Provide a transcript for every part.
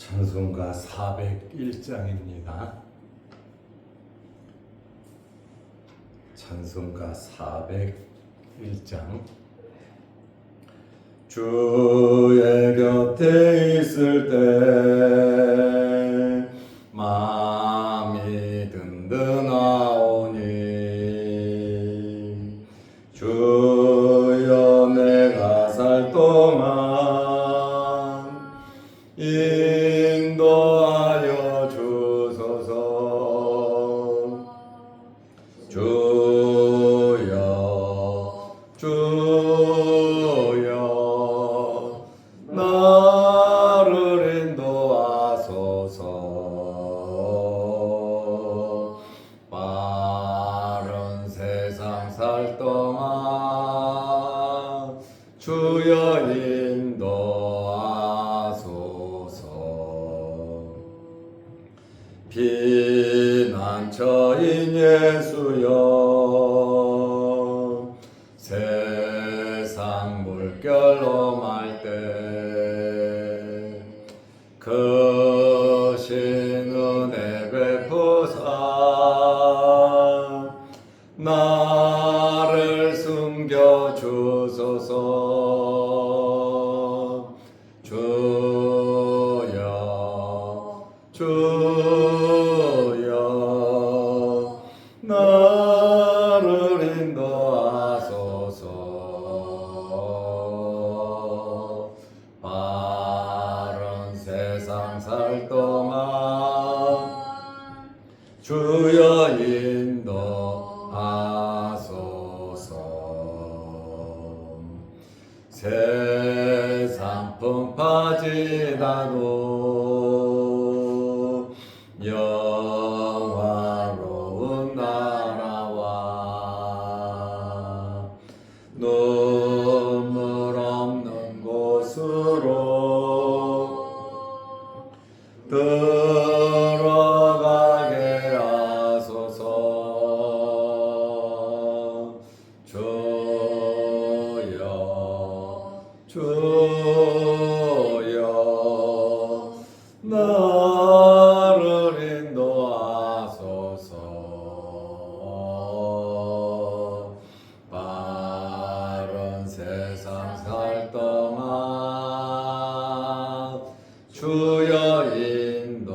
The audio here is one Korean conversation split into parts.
찬송가 401장입니다. 찬송가 401장. 주의 곁에 있을 때 마음이 든든하오니 주여 내가 살 동안 인도하여 주소서. 주여 주여 나를 인도하소서. 빠른 세상 살 동안 주여 인도하소서. 피난처인 예수여 세상 물결로 말 때 크신 은혜 베푸사 나를 숨겨 주소서. 주여 주여 나를 인도하소서. 빠른 세상 살 동안 주여 인도하소서. 세상 풍파지나도 영화로운 나라와 눈물 없는 곳으로 들어가게 하소서. 주여 주여 나를 인도하소서. 빠른 세상 살 동안 주여 인도하소서.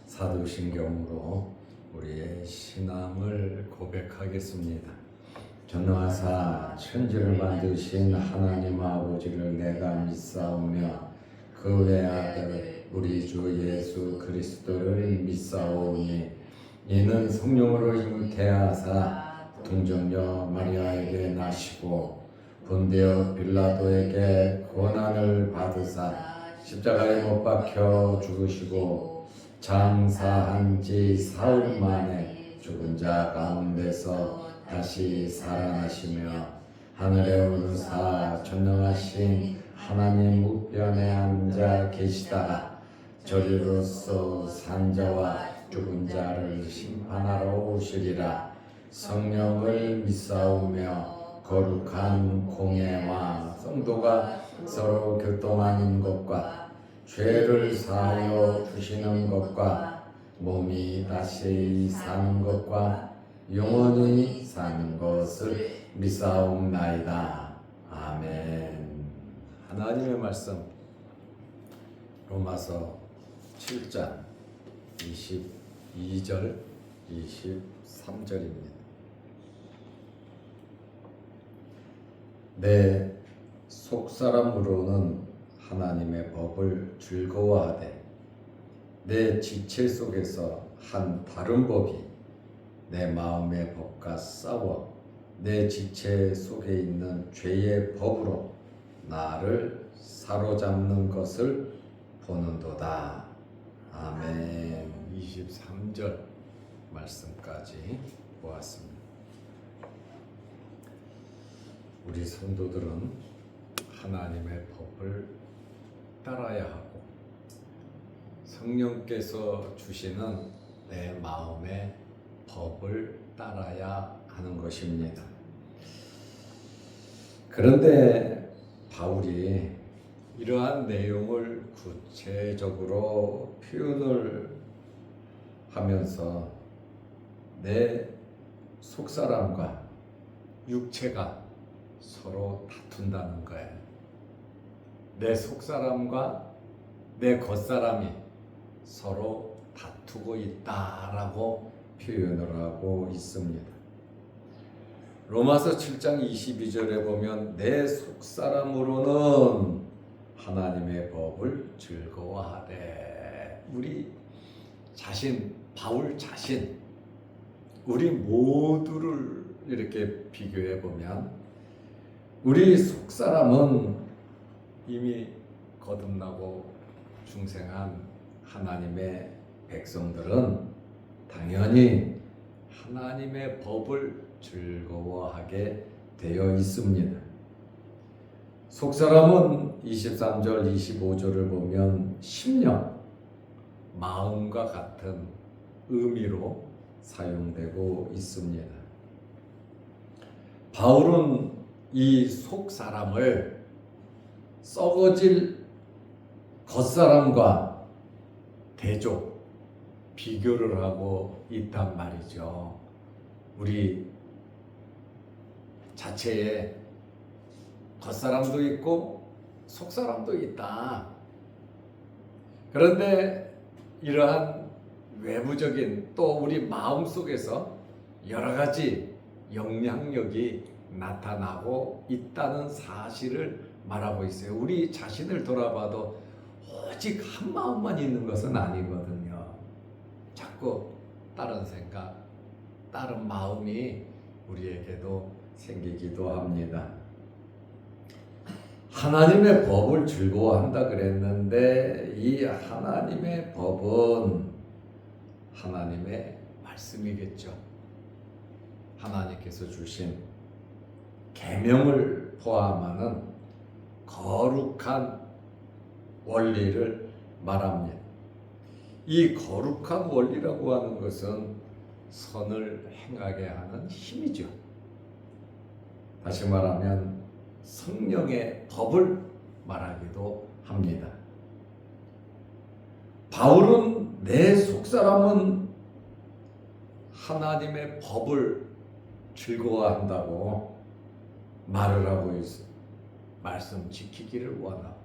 사도신경으로 우리의 신앙을 고백하겠습니다. 전능하사 천지를 만드신 하나님 아버지를 내가 믿사오며 그 외아들 우리 주 예수 그리스도를 믿사오니 이는 성령으로 잉태하사 동정녀 마리아에게 나시고 본디오 빌라도에게 고난을 받으사 십자가에 못 박혀 죽으시고 장사한 지 사흘 만에 죽은 자 가운데서 다시 살아나시며 하늘에 오르사 전능하신 하나님 우편에 앉아 계시다가 저리로서 산자와 죽은 자를 심판하러 오시리라. 성령을 믿사오며 거룩한 공예와 성도가 서로 교통하는 것과 죄를 사하여 주시는 것과 몸이 다시 사는 것과 영원히 사는 것을 믿사옵나이다. 아멘. 하나님의 말씀 로마서 7장 22절 23절입니다. 내 속사람으로는 하나님의 법을 즐거워하되 내 지체 속에서 한 다른 법이 내 마음의 법과 싸워 내 지체 속에 있는 죄의 법으로 나를 사로잡는 것을 보는도다. 아멘. 23절 말씀까지 보았습니다. 우리 성도들은 하나님의 법을 따라야 하고 성령께서 주시는 내 마음의 법을 따라야 하는 것입니다. 그런데 바울이 이러한 내용을 구체적으로 표현을 하면서 내 속사람과 육체가 서로 다툰다는 거예요. 내 속사람과 내 겉사람이 서로 다투고 있다라고 표현을 하고 있습니다. 로마서 7장 22절에 보면 내 속사람으로는 하나님의 법을 즐거워하되, 우리 자신, 바울 자신, 우리 모두를 이렇게 비교해 보면 우리 속사람은 이미 거듭나고 중생한 하나님의 백성들은 당연히 하나님의 법을 즐거워하게 되어 있습니다. 속사람은 23절, 25절을 보면 심령, 마음과 같은 의미로 사용되고 있습니다. 바울은 이 속사람을 썩어질 겉사람과 대조, 비교를 하고 있단 말이죠. 우리 자체에 겉사람도 있고 속사람도 있다. 그런데 이러한 외부적인 또 우리 마음속에서 여러 가지 영향력이 나타나고 있다는 사실을 말하고 있어요. 우리 자신을 돌아봐도 오직 한 마음만 있는 것은 아니거든요. 자꾸 다른 생각, 다른 마음이 우리에게도 생기기도 합니다. 하나님의 법을 즐거워한다 그랬는데 이 하나님의 법은 하나님의 말씀이겠죠. 하나님께서 주신 계명을 포함하는 거룩한 원리를 말합니다. 이 거룩한 원리라고 하는 것은 선을 행하게 하는 힘이죠. 다시 말하면 성령의 법을 말하기도 합니다. 바울은 내 속사람은 하나님의 법을 즐거워한다고 말을 하고 있어요. 말씀 지키기를 원하고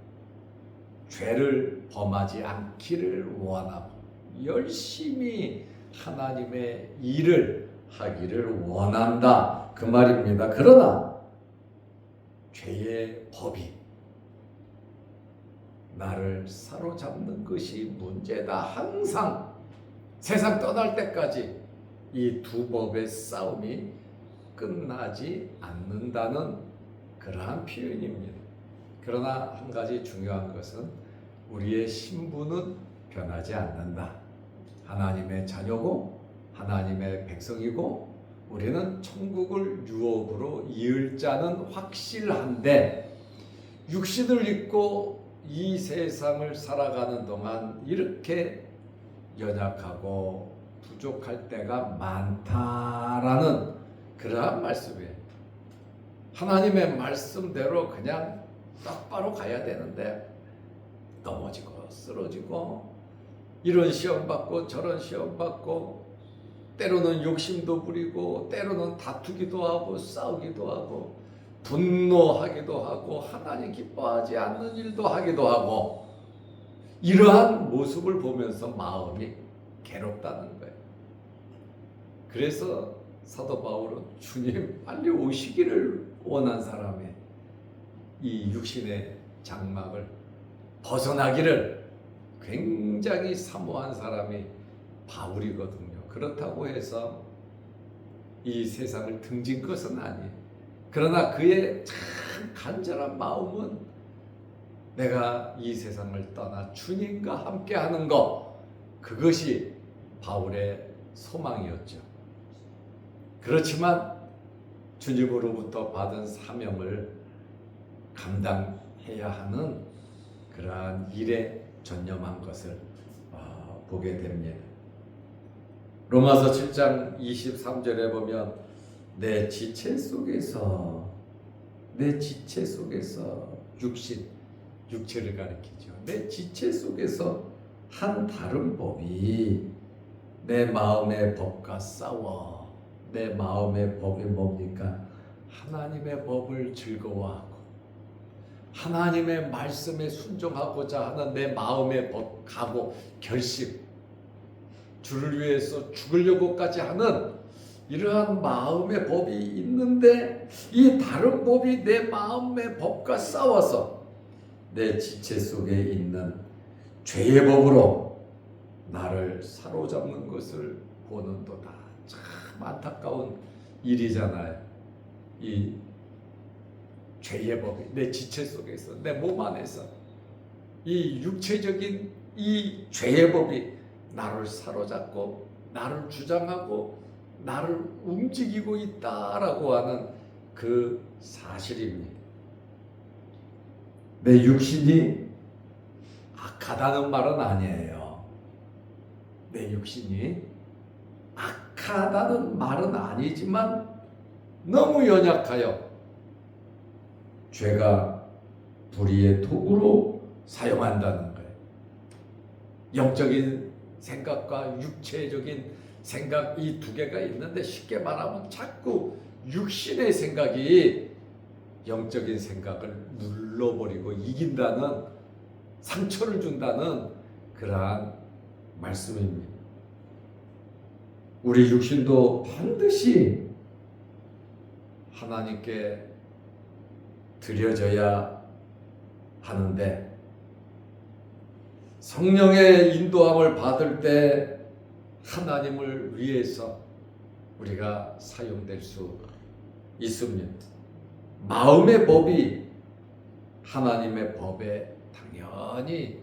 죄를 범하지 않기를 원하고 열심히 하나님의 일을 하기를 원한다, 그 말입니다. 그러나 죄의 법이 나를 사로잡는 것이 문제다. 항상 세상 떠날 때까지 이 두 법의 싸움이 끝나지 않는다는 그러한 표현입니다. 그러나 한 가지 중요한 것은 우리의 신분은 변하지 않는다. 하나님의 자녀고 하나님의 백성이고 우리는 천국을 유업으로 이을 자는 확실한데, 육신을 입고 이 세상을 살아가는 동안 이렇게 연약하고 부족할 때가 많다라는 그러한 말씀이에요. 하나님의 말씀대로 그냥 똑바로 가야 되는데 넘어지고 쓰러지고 이런 시험 받고 저런 시험 받고 때로는 욕심도 부리고 때로는 다투기도 하고 싸우기도 하고 분노하기도 하고 하나님 기뻐하지 않는 일도 하기도 하고, 이러한 모습을 보면서 마음이 괴롭다는 거예요. 그래서 사도 바울은 주님 빨리 오시기를 원한 사람의 이 육신의 장막을 벗어나기를 굉장히 사모한 사람이 바울이거든요. 그렇다고 해서 이 세상을 등진 것은 아니에요. 그러나 그의 참 간절한 마음은 내가 이 세상을 떠나 주님과 함께 하는 것, 그것이 바울의 소망이었죠. 그렇지만 주님으로부터 받은 사명을 감당해야 하는 그러한 일에 전념한 것을 보게 됩니다. 로마서 7장 23절에 보면 내 지체 속에서 육체를 가리키죠. 내 지체 속에서 한 다른 법이 내 마음의 법과 싸워. 내 마음의 법이 뭡니까? 하나님의 법을 즐거워하고 하나님의 말씀에 순종하고자 하는 내 마음의 법, 각오, 결심, 주를 위해서 죽으려고까지 하는 이러한 마음의 법이 있는데 이 다른 법이 내 마음의 법과 싸워서 내 지체 속에 있는 죄의 법으로 나를 사로잡는 것을 보는도다. 참 안타까운 일이잖아요. 이 죄의 법이 내 지체 속에서 내 몸 안에서 이 육체적인 이 죄의 법이 나를 사로잡고 나를 주장하고 나를 움직이고 있다라고 하는 그 사실입니다. 내 육신이 악하다는 말은 아니에요. 내 육신이 악하다는 말은 아니지만 너무 연약하여 죄가 불의의 도구로 사용한다는 거예요. 영적인 생각과 육체적인 생각 이 두 개가 있는데 쉽게 말하면 자꾸 육신의 생각이 영적인 생각을 눌러버리고 이긴다는 상처를 준다는 그러한 말씀입니다. 우리 육신도 반드시 하나님께 드려져야 하는데 성령의 인도함을 받을 때 하나님을 위해서 우리가 사용될 수 있습니다. 마음의 법이 하나님의 법에 당연히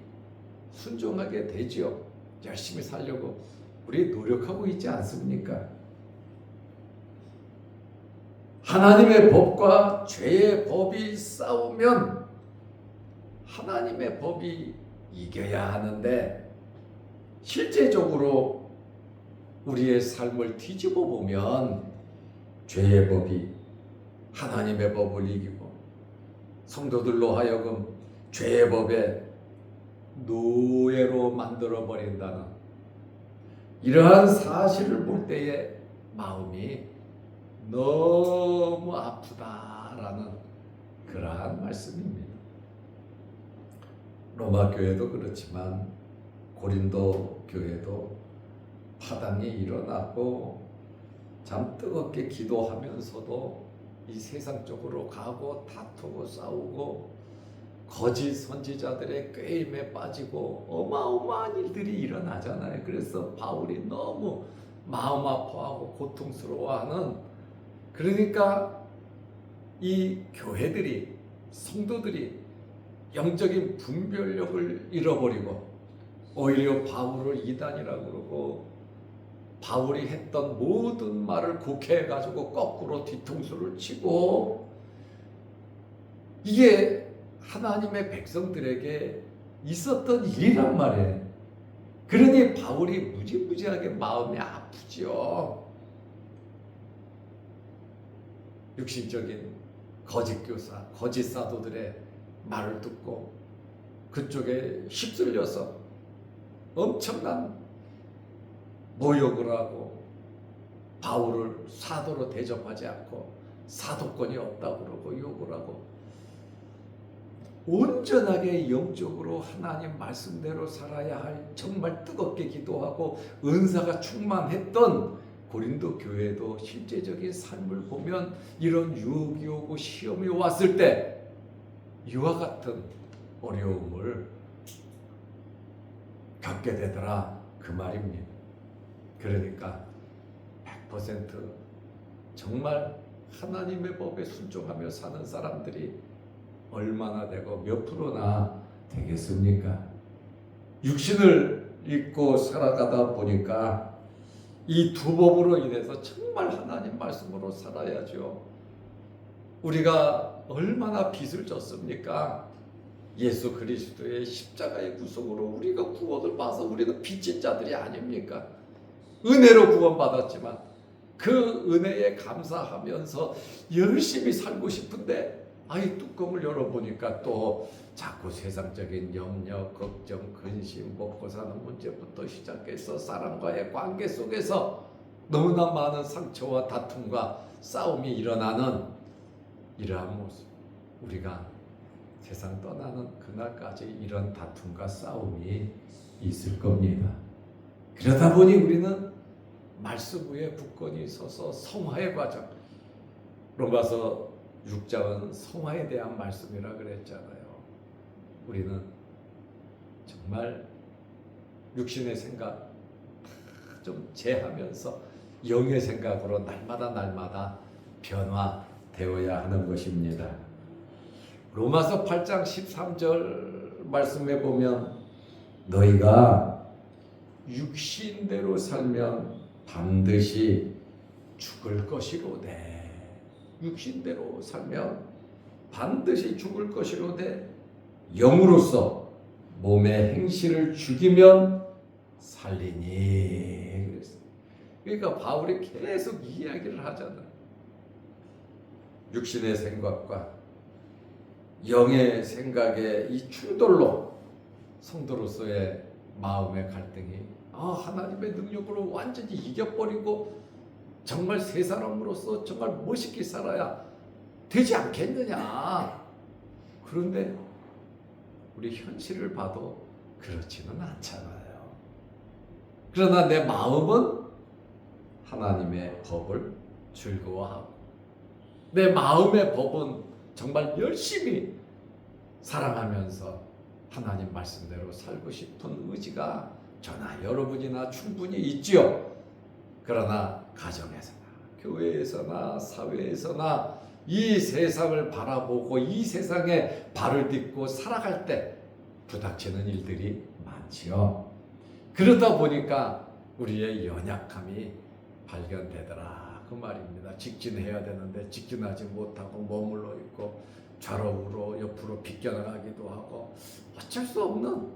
순종하게 되지요. 열심히 살려고 우리 노력하고 있지 않습니까? 하나님의 법과 죄의 법이 싸우면 하나님의 법이 이겨야 하는데 실제적으로 우리의 삶을 뒤집어 보면 죄의 법이 하나님의 법을 이기고 성도들로 하여금 죄의 법에 노예로 만들어 버린다는 이러한 사실을 볼 때에 마음이 너무 아프다라는 그러한 말씀입니다. 로마 교회도 그렇지만 고린도 교회도 파당이 일어나고 참 뜨겁게 기도하면서도 이 세상 쪽으로 가고 다투고 싸우고 거짓 선지자들의 꾀임에 빠지고 어마어마한 일들이 일어나잖아요. 그래서 바울이 너무 마음 아파하고 고통스러워하는 그러니까 이 교회들이 성도들이 영적인 분별력을 잃어버리고 오히려 바울을 이단이라고 그러고 바울이 했던 모든 말을 곡해가지고 거꾸로 뒤통수를 치고 이게 하나님의 백성들에게 있었던 일이란 말이에요. 그러니 바울이 무지무지하게 마음이 아프죠. 육신적인 거짓 교사, 거짓 사도들의 말을 듣고 그쪽에 휩쓸려서 엄청난 모욕을 하고 바울을 사도로 대접하지 않고 사도권이 없다고 그러고 욕을 하고 온전하게 영적으로 하나님 말씀대로 살아야 할 정말 뜨겁게 기도하고 은사가 충만했던 고린도 교회도 실제적인 삶을 보면 이런 유혹이 오고 시험이 왔을 때 이와 같은 어려움을 겪게 되더라 그 말입니다. 그러니까 100% 정말 하나님의 법에 순종하며 사는 사람들이 얼마나 되고 몇 프로나 되겠습니까? 육신을 입고 살아가다 보니까 이 두 법으로 인해서 정말 하나님 말씀으로 살아야죠. 우리가 얼마나 빚을 졌습니까? 예수 그리스도의 십자가의 구속으로 우리가 구원을 받아서 우리는 빚진 자들이 아닙니까? 은혜로 구원받았지만 그 은혜에 감사하면서 열심히 살고 싶은데 아이 뚜껑을 열어보니까 또 자꾸 세상적인 염려, 걱정, 근심, 먹고 사는 문제부터 시작해서 사람과의 관계 속에서 너무나 많은 상처와 다툼과 싸움이 일어나는 이러한 모습, 우리가 세상 떠나는 그날까지 이런 다툼과 싸움이 있을 겁니다. 그러다 보니 우리는 말씀 위에 굳건히 서서 성화의 과정, 로마서 6장은 성화에 대한 말씀이라 그랬잖아요. 우리는 정말 육신의 생각 좀 제하면서 영의 생각으로 날마다 변화되어야 하는 것입니다. 로마서 8장 13절 말씀에 보면 너희가 육신대로 살면 반드시 죽을 것이로되, 육신대로 살면 반드시 죽을 것이로되 영으로서 몸의 행실을 죽이면 살리니. 그러니까 바울이 계속 이야기를 하잖아요. 육신의 생각과 영의 생각의 이 충돌로 성도로서의 마음의 갈등이 하나님의 능력으로 완전히 이겨버리고 정말 새 사람으로서 정말 멋있게 살아야 되지 않겠느냐. 그런데 우리 현실을 봐도 그렇지는 않잖아요. 그러나 내 마음은 하나님의 법을 즐거워하고 내 마음의 법은 정말 열심히 사랑하면서 하나님 말씀대로 살고 싶은 의지가 저나 여러분이나 충분히 있지요. 그러나 가정에서나 교회에서나 사회에서나 이 세상을 바라보고 이 세상에 발을 딛고 살아갈 때 부닥치는 일들이 많지요. 그러다 보니까 우리의 연약함이 발견되더라 그 말입니다. 직진해야 되는데 직진하지 못하고 머물러 있고 좌로우로 옆으로 비껴나가기도 하고 어쩔 수 없는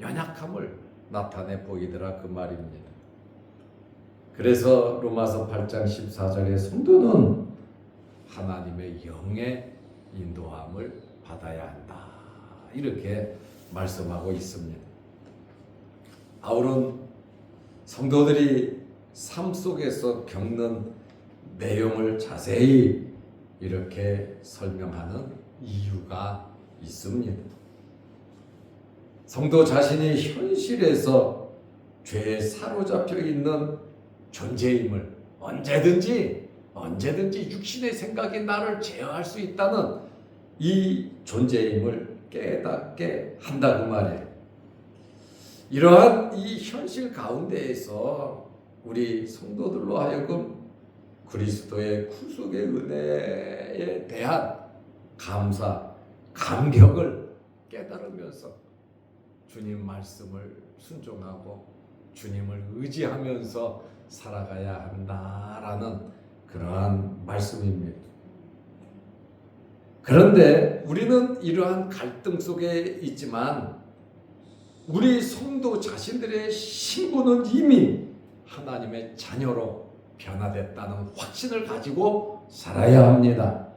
연약함을 나타내 보이더라 그 말입니다. 그래서 로마서 8장 14절에 성도는 하나님의 영의 인도함을 받아야 한다 이렇게 말씀하고 있습니다. 바울은 성도들이 삶 속에서 겪는 내용을 자세히 이렇게 설명하는 이유가 있습니다. 성도 자신이 현실에서 죄에 사로잡혀 있는 존재임을 언제든지 육신의 생각이 나를 제어할 수 있다는 이 존재임을 깨닫게 한다 그 말이에요. 이러한 이 현실 가운데에서 우리 성도들로 하여금 그리스도의 구속의 은혜에 대한 감사, 감격을 깨달으면서 주님 말씀을 순종하고 주님을 의지하면서 살아가야 한다라는 그러한 말씀입니다. 그런데 우리는 이러한 갈등 속에 있지만 우리 성도 자신들의 신분은 이미 하나님의 자녀로 변화됐다는 확신을 가지고 살아야 합니다.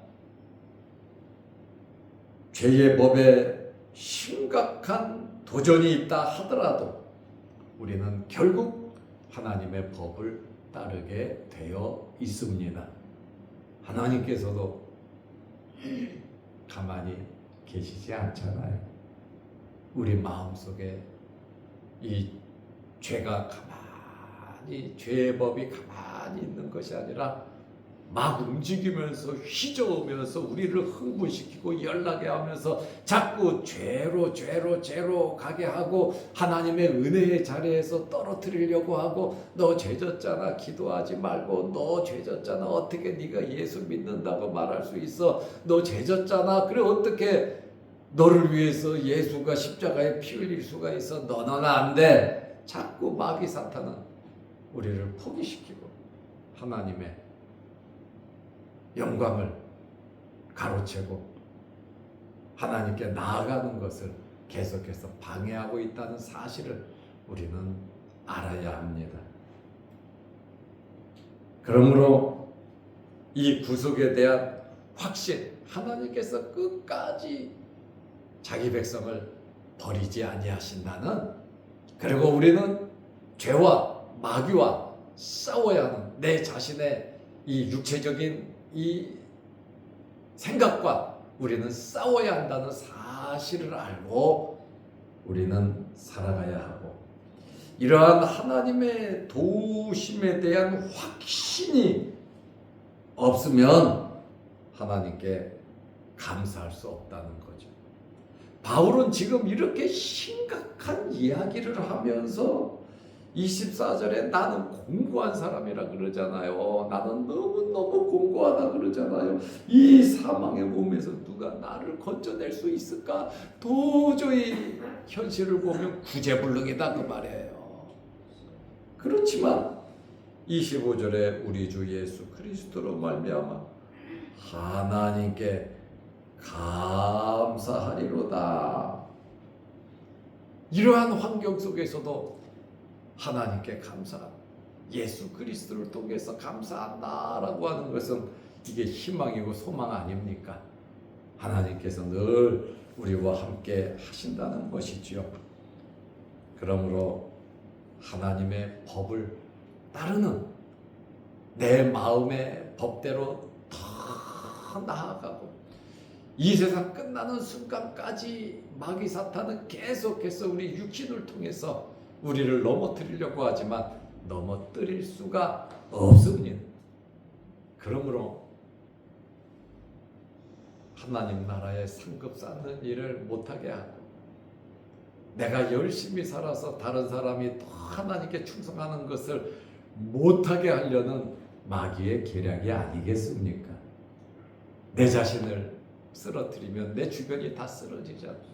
죄의 법에 심각한 도전이 있다 하더라도 우리는 결국 하나님의 법을 따르게 되어 있습니다. 하나님께서도 가만히 계시지 않잖아요. 우리 마음속에 이 죄가 가만히, 죄의 법이 가만히 있는 것이 아니라 막 움직이면서 휘저으면서 우리를 흥분시키고 열나게 하면서 자꾸 죄로 가게 하고 하나님의 은혜의 자리에서 떨어뜨리려고 하고 너 죄졌잖아 기도하지 말고 너 죄졌잖아 어떻게 네가 예수 믿는다고 말할 수 있어 너 죄졌잖아 그래 어떻게 너를 위해서 예수가 십자가에 피 흘릴 수가 있어 너는 안 돼. 자꾸 마귀 사탄은 우리를 포기시키고 하나님의 영광을 가로채고 하나님께 나아가는 것을 계속해서 방해하고 있다는 사실을 우리는 알아야 합니다. 그러므로 이 구속에 대한 확신, 하나님께서 끝까지 자기 백성을 버리지 아니하신다는, 그리고 우리는 죄와 마귀와 싸워야 하는 내 자신의 이 육체적인 이 생각과 우리는 싸워야 한다는 사실을 알고 우리는 살아가야 하고, 이러한 하나님의 도우심에 대한 확신이 없으면 하나님께 감사할 수 없다는 거죠. 바울은 지금 이렇게 심각한 이야기를 하면서 24절에 나는 공고한 사람이라 그러잖아요. 나는 너무너무 공고하다 그러잖아요. 이 사망의 몸에서 누가 나를 건져낼 수 있을까? 도저히 현실을 보면 구제불능이다 그 말이에요. 그렇지만 25절에 우리 주 예수 그리스도로 말미암아 하나님께 감사하리로다. 이러한 환경 속에서도 하나님께 감사한, 예수 그리스도를 통해서 감사한다라고 하는 것은 이게 희망이고 소망 아닙니까? 하나님께서 늘 우리와 함께 하신다는 것이지요. 그러므로 하나님의 법을 따르는 내 마음의 법대로 더 나아가고, 이 세상 끝나는 순간까지 마귀 사탄은 계속해서 우리 육신을 통해서 우리를 넘어뜨리려고 하지만 넘어뜨릴 수가 없습니다. 그러므로 하나님 나라에 상급 쌓는 일을 못하게 하고, 내가 열심히 살아서 다른 사람이 더 하나님께 충성하는 것을 못하게 하려는 마귀의 계략이 아니겠습니까? 내 자신을 쓰러뜨리면 내 주변이 다 쓰러지잖아요.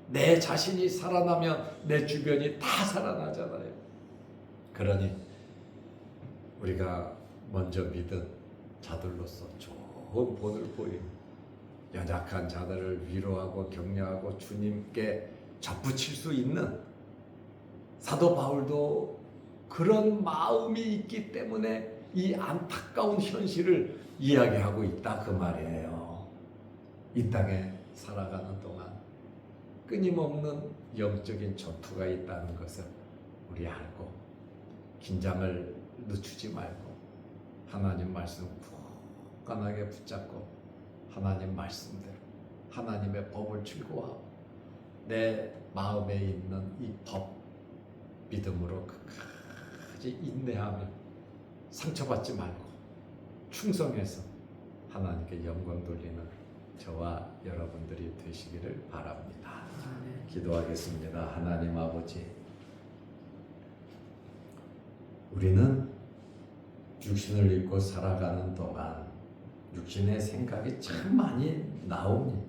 내 자신이 살아나면 내 주변이 다 살아나잖아요. 그러니 우리가 먼저 믿은 자들로서 좋은 본을 보이고 연약한 자들을 위로하고 격려하고 주님께 접붙일 수 있는, 사도 바울도 그런 마음이 있기 때문에 이 안타까운 현실을 이야기하고 있다 그 말이에요. 이 땅에 살아가는 동안 끊임없는 영적인 전투가 있다는 것을 우리 알고 긴장을 늦추지 말고 하나님 말씀 굳건하게 붙잡고 붙잡고 하나님 말씀대로 하나님의 법을 즐거워하고 내 마음에 있는 이 법 믿음으로 끝까지 인내하며 상처받지 말고 충성해서 하나님께 영광 돌리는 저와 여러분들이 되시기를 바랍니다. 기도하겠습니다. 하나님 아버지, 우리는 육신을 입고 살아가는 동안 육신의 생각이 참 많이 나옵니다.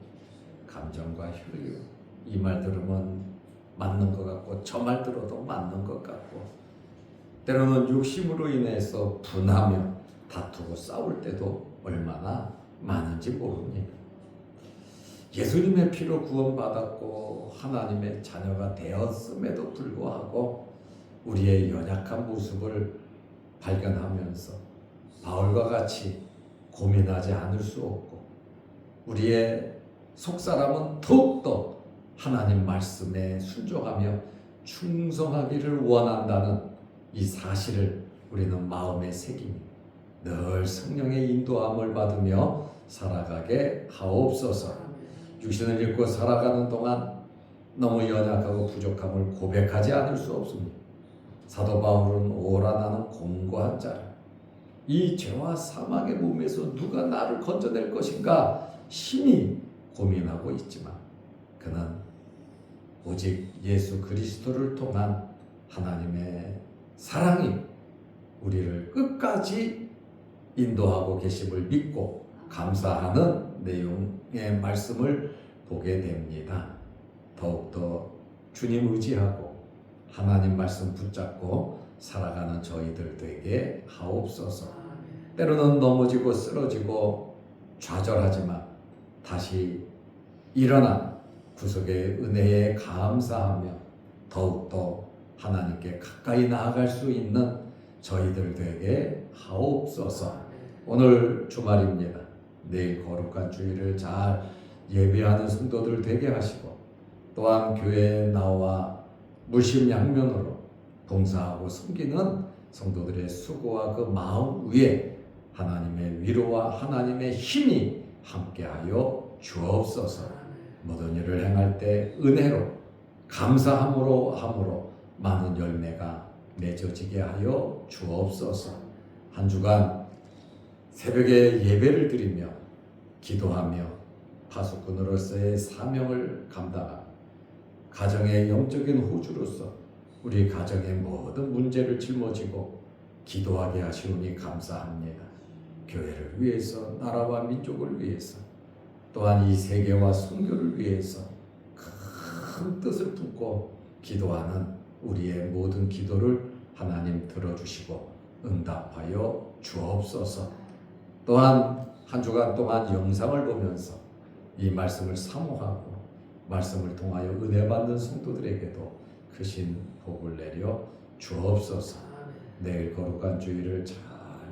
감정과 혈류, 이 말 들으면 맞는 것 같고 저 말 들어도 맞는 것 같고, 때로는 욕심으로 인해서 분하며 다투고 싸울 때도 얼마나 많은지 모릅니다. 예수님의 피로 구원받았고 하나님의 자녀가 되었음에도 불구하고 우리의 연약한 모습을 발견하면서 바울과 같이 고민하지 않을 수 없고, 우리의 속사람은 더욱더 하나님 말씀에 순종하며 충성하기를 원한다는 이 사실을 우리는 마음에 새기며 늘 성령의 인도함을 받으며 살아가게 하옵소서. 육신을 입고 살아가는 동안 너무 연약하고 부족함을 고백하지 않을 수 없습니다. 사도 바울은 오라 나는 공고한 자라, 이 죄와 사망의 몸에서 누가 나를 건져낼 것인가 심히 고민하고 있지만 그는 오직 예수 그리스도를 통한 하나님의 사랑이 우리를 끝까지 인도하고 계심을 믿고 감사하는 내용의 말씀을 보게 됩니다. 더욱더 주님 의지하고 하나님 말씀 붙잡고 살아가는 저희들 되게 하옵소서. 때로는 넘어지고 쓰러지고 좌절하지만 다시 일어나 구속의 은혜에 감사하며 더욱더 하나님께 가까이 나아갈 수 있는 저희들 되게 하옵소서. 오늘 주말입니다. 내일 거룩한 주일을 잘 예배하는 성도들 되게 하시고 또한 교회에 나와 무심양면으로 봉사하고 섬기는 성도들의 수고와 그 마음 위에 하나님의 위로와 하나님의 힘이 함께하여 주옵소서. 모든 일을 행할 때 은혜로 감사함으로 많은 열매가 맺어지게 하여 주옵소서. 한 주간 새벽에 예배를 드리며 기도하며 파수꾼으로서의 사명을 감당하며 가정의 영적인 호주로서 우리 가정의 모든 문제를 짊어지고 기도하게 하시오니 감사합니다. 교회를 위해서, 나라와 민족을 위해서, 또한 이 세계와 선교를 위해서 큰 뜻을 품고 기도하는 우리의 모든 기도를 하나님 들어주시고 응답하여 주옵소서. 또한 한 주간 동안 영상을 보면서 이 말씀을 사모하고 말씀을 통하여 은혜 받는 성도들에게도 크신 복을 내려 주옵소서. 내일 거룩한 주일을 잘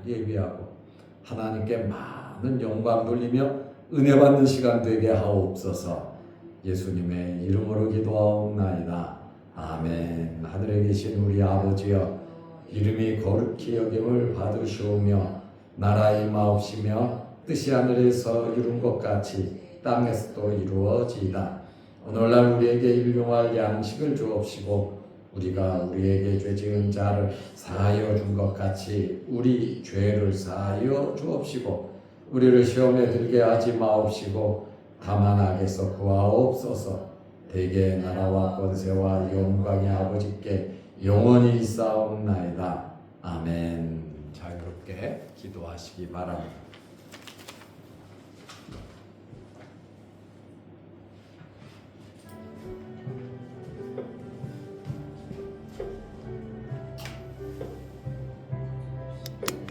예비하고 하나님께 많은 영광 돌리며 은혜 받는 시간 되게 하옵소서. 예수님의 이름으로 기도하옵나이다. 아멘. 하늘에 계신 우리 아버지여, 이름이 거룩히 여김을 받으시오며 나라 임하옵시며 뜻이 하늘에서 이룬 것 같이 땅에서도 이루어지이다. 오늘날 우리에게 일용할 양식을 주옵시고 우리가 우리에게 죄 지은 자를 사하여 준 것 같이 우리 죄를 사하여 주옵시고 우리를 시험에 들게 하지 마옵시고 다만 악에서 구하옵소서. 대개 나라와 권세와 영광의 아버지께 영원히 있사옵나이다. 아멘. 자유롭게 기도하시기 바랍니다.